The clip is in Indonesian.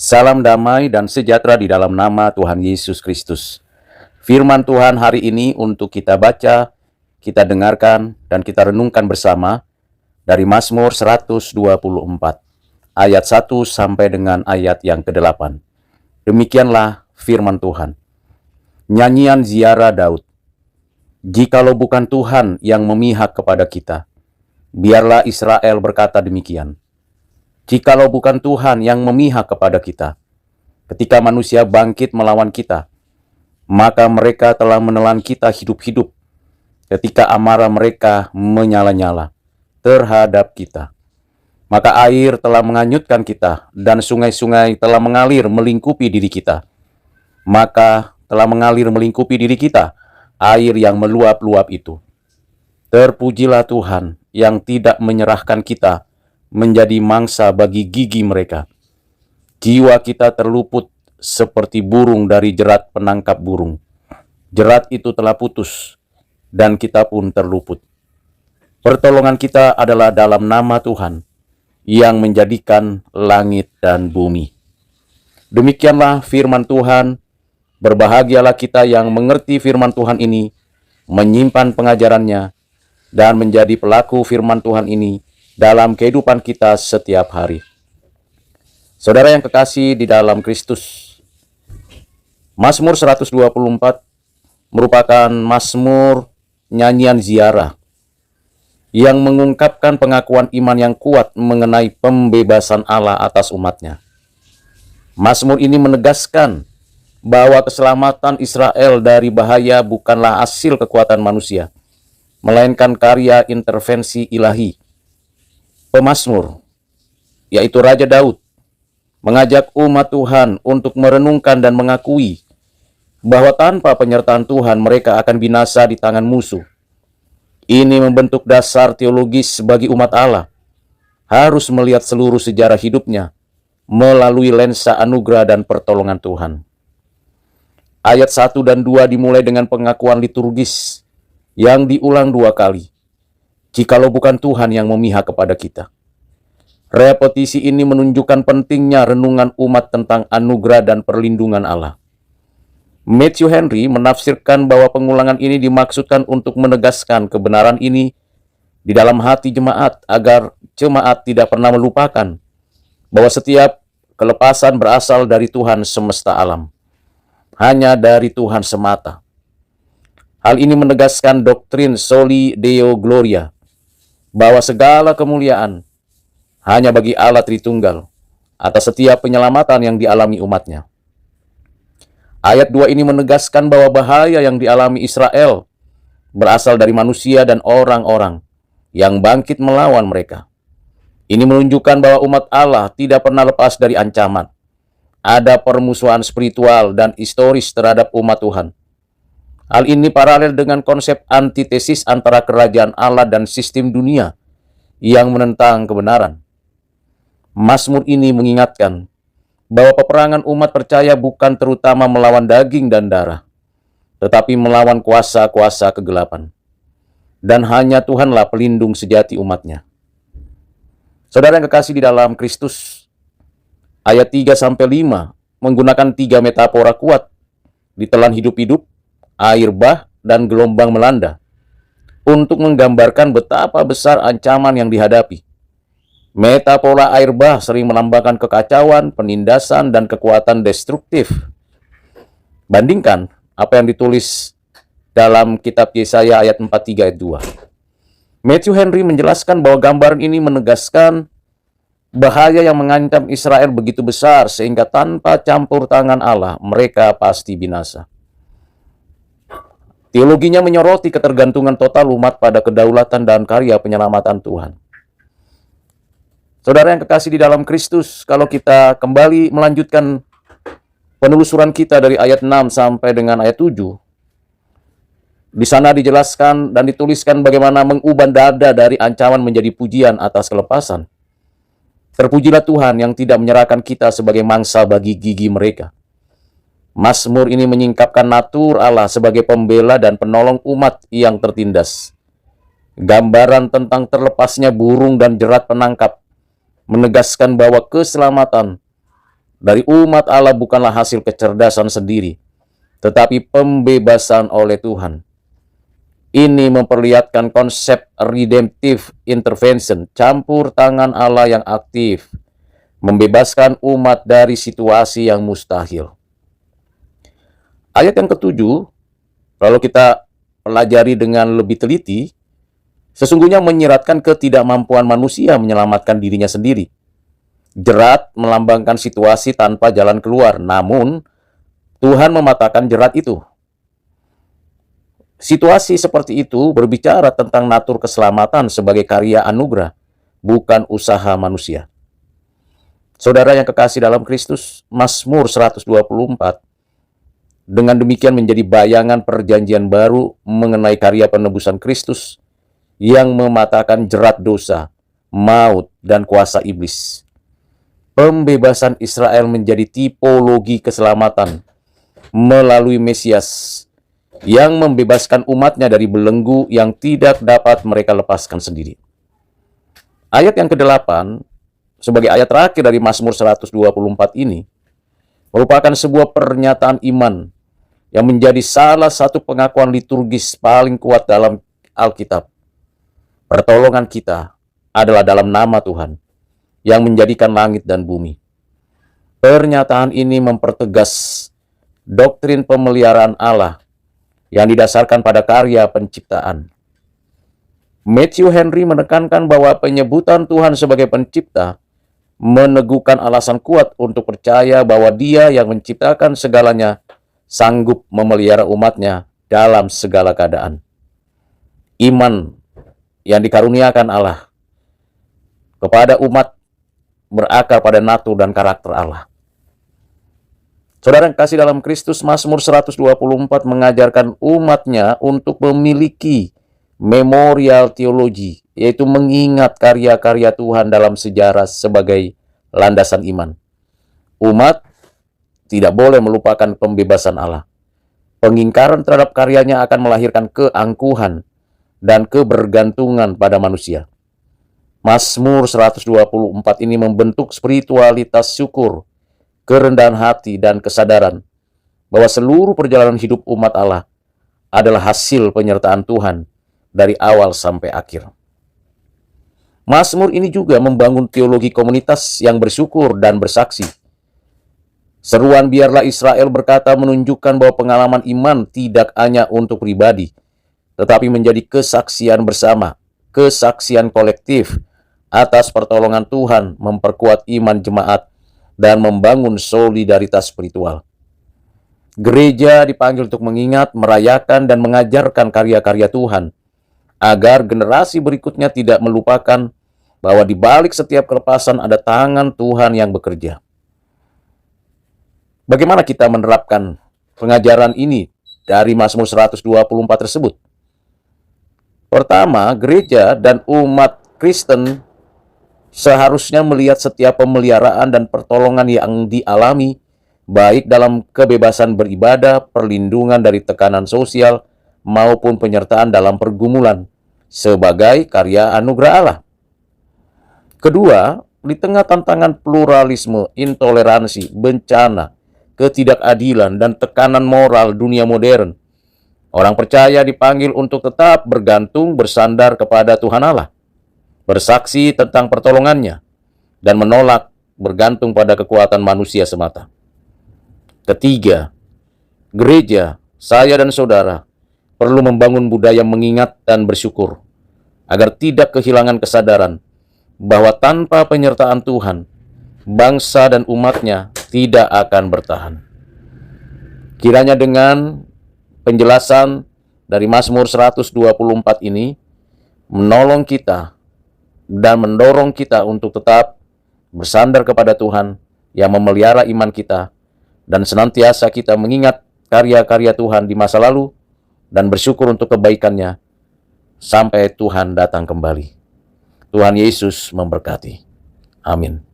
Salam damai dan sejahtera di dalam nama Tuhan Yesus Kristus. Firman Tuhan hari ini untuk kita baca, kita dengarkan, dan kita renungkan bersama dari Mazmur 124, ayat 1 sampai dengan ayat yang ke-8. Demikianlah firman Tuhan. Nyanyian ziarah Daud. Jikalau bukan Tuhan yang memihak kepada kita, biarlah Israel berkata demikian. Jikalau bukan Tuhan yang memihak kepada kita, ketika manusia bangkit melawan kita, maka mereka telah menelan kita hidup-hidup ketika amarah mereka menyala-nyala terhadap kita. Maka air telah menganyutkan kita, dan sungai-sungai telah mengalir melingkupi diri kita. Maka telah mengalir melingkupi diri kita air yang meluap-luap itu. Terpujilah Tuhan yang tidak menyerahkan kita menjadi mangsa bagi gigi mereka. Jiwa kita terluput seperti burung dari jerat penangkap burung. Jerat itu telah putus, dan kita pun terluput. Pertolongan kita adalah dalam nama Tuhan, yang menjadikan langit dan bumi. Demikianlah firman Tuhan. Berbahagialah kita yang mengerti firman Tuhan ini, menyimpan pengajarannya, dan menjadi pelaku firman Tuhan ini dalam kehidupan kita setiap hari. Saudara yang kekasih di dalam Kristus, Mazmur 124 merupakan mazmur nyanyian ziarah yang mengungkapkan pengakuan iman yang kuat mengenai pembebasan Allah atas umatnya. Mazmur ini menegaskan bahwa keselamatan Israel dari bahaya bukanlah hasil kekuatan manusia, melainkan karya intervensi ilahi. Pemazmur, yaitu Raja Daud, mengajak umat Tuhan untuk merenungkan dan mengakui bahwa tanpa penyertaan Tuhan mereka akan binasa di tangan musuh. Ini membentuk dasar teologis bagi umat Allah, harus melihat seluruh sejarah hidupnya melalui lensa anugerah dan pertolongan Tuhan. Ayat 1 dan 2 dimulai dengan pengakuan liturgis yang diulang 2 kali. Jikalau bukan Tuhan yang memihak kepada kita. Repetisi ini menunjukkan pentingnya renungan umat tentang anugerah dan perlindungan Allah. Matthew Henry menafsirkan bahwa pengulangan ini dimaksudkan untuk menegaskan kebenaran ini di dalam hati jemaat, agar jemaat tidak pernah melupakan bahwa setiap kelepasan berasal dari Tuhan semesta alam. Hanya dari Tuhan semata. Hal ini menegaskan doktrin Soli Deo Gloria, bahwa segala kemuliaan hanya bagi Allah Tritunggal atas setiap penyelamatan yang dialami umatnya. Ayat 2 ini menegaskan bahwa bahaya yang dialami Israel berasal dari manusia dan orang-orang yang bangkit melawan mereka. Ini menunjukkan bahwa umat Allah tidak pernah lepas dari ancaman. Ada permusuhan spiritual dan historis terhadap umat Tuhan. Hal ini paralel dengan konsep antitesis antara kerajaan Allah dan sistem dunia yang menentang kebenaran. Mazmur ini mengingatkan bahwa peperangan umat percaya bukan terutama melawan daging dan darah, tetapi melawan kuasa-kuasa kegelapan. Dan hanya Tuhanlah pelindung sejati umatnya. Saudara yang kekasih di dalam Kristus, ayat 3-5 menggunakan 3 metafora kuat: ditelan hidup-hidup, air bah, dan gelombang melanda, untuk menggambarkan betapa besar ancaman yang dihadapi. Metafora air bah sering melambangkan kekacauan, penindasan, dan kekuatan destruktif. Bandingkan apa yang ditulis dalam kitab Yesaya ayat 43 ayat 2. Matthew Henry menjelaskan bahwa gambaran ini menegaskan bahaya yang mengancam Israel begitu besar sehingga tanpa campur tangan Allah mereka pasti binasa. Teologinya menyoroti ketergantungan total umat pada kedaulatan dan karya penyelamatan Tuhan. Saudara yang kekasih di dalam Kristus, kalau kita kembali melanjutkan penelusuran kita dari ayat 6 sampai dengan ayat 7, di sana dijelaskan dan dituliskan bagaimana menguban dada dari ancaman menjadi pujian atas kelepasan. Terpujilah Tuhan yang tidak menyerahkan kita sebagai mangsa bagi gigi mereka. Mazmur ini menyingkapkan natur Allah sebagai pembela dan penolong umat yang tertindas. Gambaran tentang terlepasnya burung dan jerat penangkap menegaskan bahwa keselamatan dari umat Allah bukanlah hasil kecerdasan sendiri, tetapi pembebasan oleh Tuhan. Ini memperlihatkan konsep redemptive intervention, campur tangan Allah yang aktif, membebaskan umat dari situasi yang mustahil. Ayat yang ketujuh, kalau kita pelajari dengan lebih teliti, sesungguhnya menyiratkan ketidakmampuan manusia menyelamatkan dirinya sendiri. Jerat melambangkan situasi tanpa jalan keluar, namun Tuhan mematahkan jerat itu. Situasi seperti itu berbicara tentang natur keselamatan sebagai karya anugerah, bukan usaha manusia. Saudara yang kekasih dalam Kristus, Mazmur 124 dengan demikian menjadi bayangan perjanjian baru mengenai karya penebusan Kristus yang mematahkan jerat dosa, maut, dan kuasa iblis. Pembebasan Israel menjadi tipologi keselamatan melalui Mesias yang membebaskan umatnya dari belenggu yang tidak dapat mereka lepaskan sendiri. Ayat yang ke-8, sebagai ayat terakhir dari Mazmur 124 ini, merupakan sebuah pernyataan iman yang menjadi salah satu pengakuan liturgis paling kuat dalam Alkitab. Pertolongan kita adalah dalam nama Tuhan yang menjadikan langit dan bumi. Pernyataan ini mempertegas doktrin pemeliharaan Allah yang didasarkan pada karya penciptaan. Matthew Henry menekankan bahwa penyebutan Tuhan sebagai pencipta meneguhkan alasan kuat untuk percaya bahwa Dia yang menciptakan segalanya sanggup memelihara umatnya dalam segala keadaan. Iman yang dikaruniakan Allah kepada umat berakar pada natur dan karakter Allah. Saudara yang kasih dalam Kristus, Mazmur 124 mengajarkan umatnya untuk memiliki memorial teologi, yaitu mengingat karya-karya Tuhan dalam sejarah sebagai landasan iman. Umat tidak boleh melupakan pembebasan Allah. Pengingkaran terhadap karyanya akan melahirkan keangkuhan dan kebergantungan pada manusia. Mazmur 124 ini membentuk spiritualitas syukur, kerendahan hati, dan kesadaran bahwa seluruh perjalanan hidup umat Allah adalah hasil penyertaan Tuhan dari awal sampai akhir. Mazmur ini juga membangun teologi komunitas yang bersyukur dan bersaksi. Seruan biarlah Israel berkata menunjukkan bahwa pengalaman iman tidak hanya untuk pribadi, tetapi menjadi kesaksian bersama, kesaksian kolektif atas pertolongan Tuhan memperkuat iman jemaat dan membangun solidaritas spiritual. Gereja dipanggil untuk mengingat, merayakan, dan mengajarkan karya-karya Tuhan, agar generasi berikutnya tidak melupakan bahwa di balik setiap kelepasan ada tangan Tuhan yang bekerja. Bagaimana kita menerapkan pengajaran ini dari Mazmur 124 tersebut? Pertama, gereja dan umat Kristen seharusnya melihat setiap pemeliharaan dan pertolongan yang dialami, baik dalam kebebasan beribadah, perlindungan dari tekanan sosial, maupun penyertaan dalam pergumulan, sebagai karya anugerah Allah. Kedua, di tengah tantangan pluralisme, intoleransi, bencana, ketidakadilan, dan tekanan moral dunia modern, orang percaya dipanggil untuk tetap bergantung bersandar kepada Tuhan Allah, bersaksi tentang pertolongannya, dan menolak bergantung pada kekuatan manusia semata. Ketiga, gereja, saya dan saudara, perlu membangun budaya mengingat dan bersyukur, agar tidak kehilangan kesadaran bahwa tanpa penyertaan Tuhan, bangsa dan umatnya tidak akan bertahan. Kiranya dengan penjelasan dari Mazmur 124 ini menolong kita dan mendorong kita untuk tetap bersandar kepada Tuhan yang memelihara iman kita, dan senantiasa kita mengingat karya-karya Tuhan di masa lalu dan bersyukur untuk kebaikannya sampai Tuhan datang kembali. Tuhan Yesus memberkati. Amin.